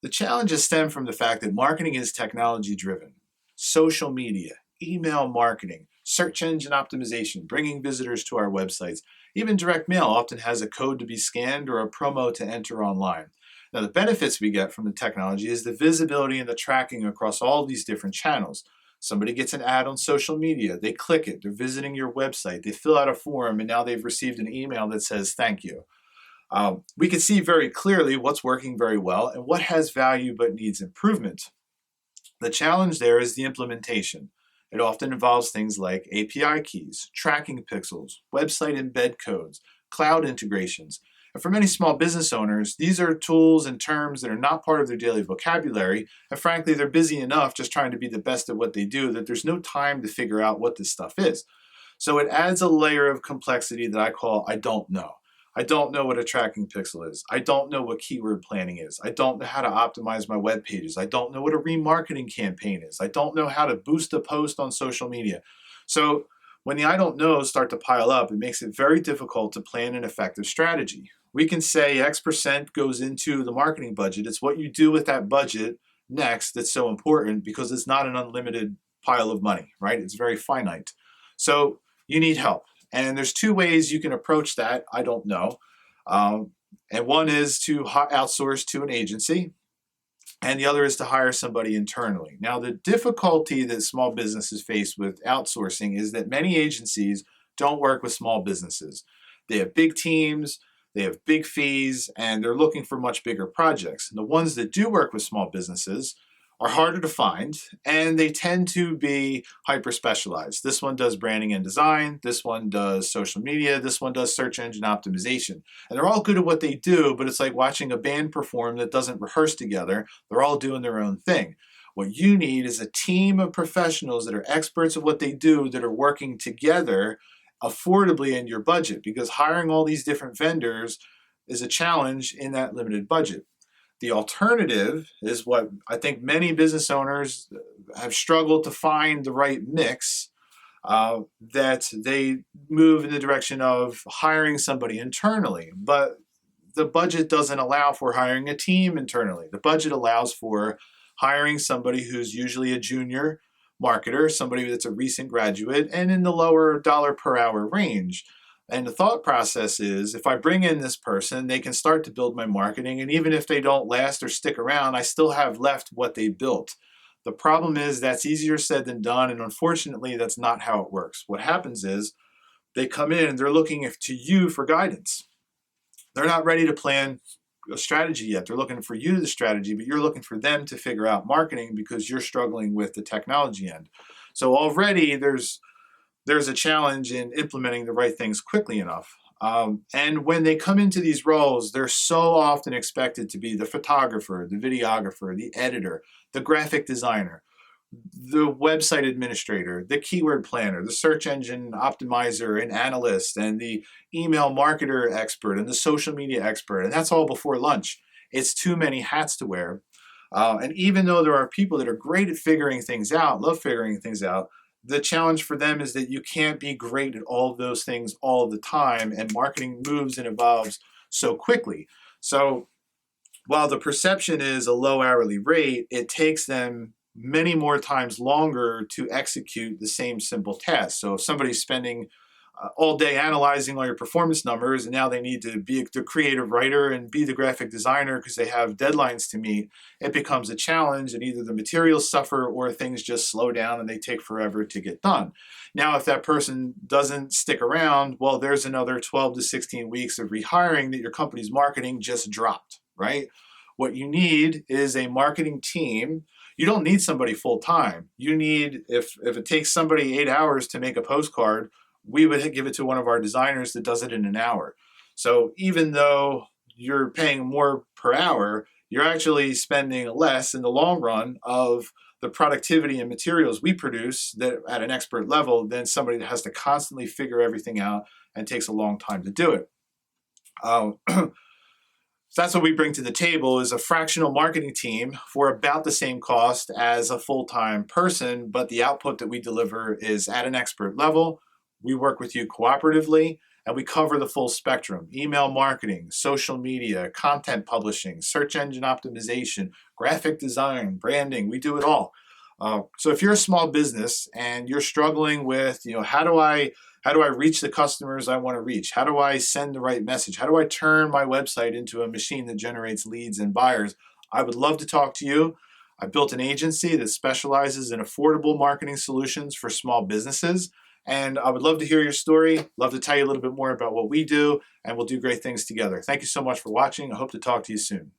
The challenges stem from the fact that marketing is technology driven. Social media, email marketing, search engine optimization, bringing visitors to our websites, even direct mail often has a code to be scanned or a promo to enter online. Now, the benefits we get from the technology is the visibility and the tracking across all these different channels. Somebody gets an ad on social media, they click it, they're visiting your website, they fill out a form, and now they've received an email that says thank you. We can see very clearly what's working very well and what has value but needs improvement. The challenge there is the implementation. It often involves things like API keys, tracking pixels, website embed codes, cloud integrations. And for many small business owners, these are tools and terms that are not part of their daily vocabulary. And frankly, they're busy enough just trying to be the best at what they do that there's no time to figure out what this stuff is. So it adds a layer of complexity that I call I don't know. I don't know what a tracking pixel is. I don't know what keyword planning is. I don't know how to optimize my web pages. I don't know what a remarketing campaign is. I don't know how to boost a post on social media. So when the I don't knows start to pile up, it makes it very difficult to plan an effective strategy. We can say X percent goes into the marketing budget. It's what you do with that budget next that's so important because it's not an unlimited pile of money, right? It's very finite. So you need help. And there's two ways you can approach that, I don't know. And one is to outsource to an agency, and the other is to hire somebody internally. Now, the difficulty that small businesses face with outsourcing is that many agencies don't work with small businesses. They have big teams, they have big fees, and they're looking for much bigger projects. And the ones that do work with small businesses are harder to find, and they tend to be hyper specialized. This one does branding and design, this one does social media, this one does search engine optimization. And they're all good at what they do, but it's like watching a band perform that doesn't rehearse together. They're all doing their own thing. What you need is a team of professionals that are experts at what they do that are working together affordably in your budget, because hiring all these different vendors is a challenge in that limited budget. The alternative is what I think many business owners have struggled to find the right mix, that they move in the direction of hiring somebody internally. But the budget doesn't allow for hiring a team internally. The budget allows for hiring somebody who's usually a junior marketer, somebody that's a recent graduate, and in the lower dollar per hour range. And the thought process is, if I bring in this person, they can start to build my marketing. And even if they don't last or stick around, I still have left what they built. The problem is that's easier said than done. And unfortunately, that's not how it works. What happens is they come in and they're looking to you for guidance. They're not ready to plan a strategy yet. They're looking for you, the strategy, but you're looking for them to figure out marketing because you're struggling with the technology end. So already there's a challenge in implementing the right things quickly enough. And when they come into these roles, they're so often expected to be the photographer, the videographer, the editor, the graphic designer, the website administrator, the keyword planner, the search engine optimizer and analyst, and the email marketer expert and the social media expert. And that's all before lunch. It's too many hats to wear. And even though there are people that are great at figuring things out, love figuring things out, the challenge for them is that you can't be great at all of those things all the time, and marketing moves and evolves so quickly. So while the perception is a low hourly rate, it takes them many more times longer to execute the same simple task. So if somebody's spending all day analyzing all your performance numbers, and now they need to be the creative writer and be the graphic designer because they have deadlines to meet, it becomes a challenge, and either the materials suffer or things just slow down and they take forever to get done. Now, if that person doesn't stick around, well, there's another 12 to 16 weeks of rehiring that your company's marketing just dropped, right? What you need is a marketing team. You don't need somebody full time. You need, if it takes somebody 8 hours to make a postcard, we would give it to one of our designers that does it in an hour. So even though you're paying more per hour, you're actually spending less in the long run of the productivity and materials we produce that at an expert level than somebody that has to constantly figure everything out and takes a long time to do it. So that's what we bring to the table, is a fractional marketing team for about the same cost as a full-time person, but the output that we deliver is at an expert level. We work with you cooperatively, And we cover the full spectrum: email marketing, social media, content publishing, search engine optimization, graphic design, branding. We do it all. So if you're a small business and you're struggling with, how do I reach the customers I want to reach? How do I send the right message? How do I turn my website into a machine that generates leads and buyers? I would love to talk to you. I built an agency that specializes in affordable marketing solutions for small businesses. And I would love to hear your story, love to tell you a little bit more about what we do, and we'll do great things together. Thank you so much for watching. I hope to talk to you soon.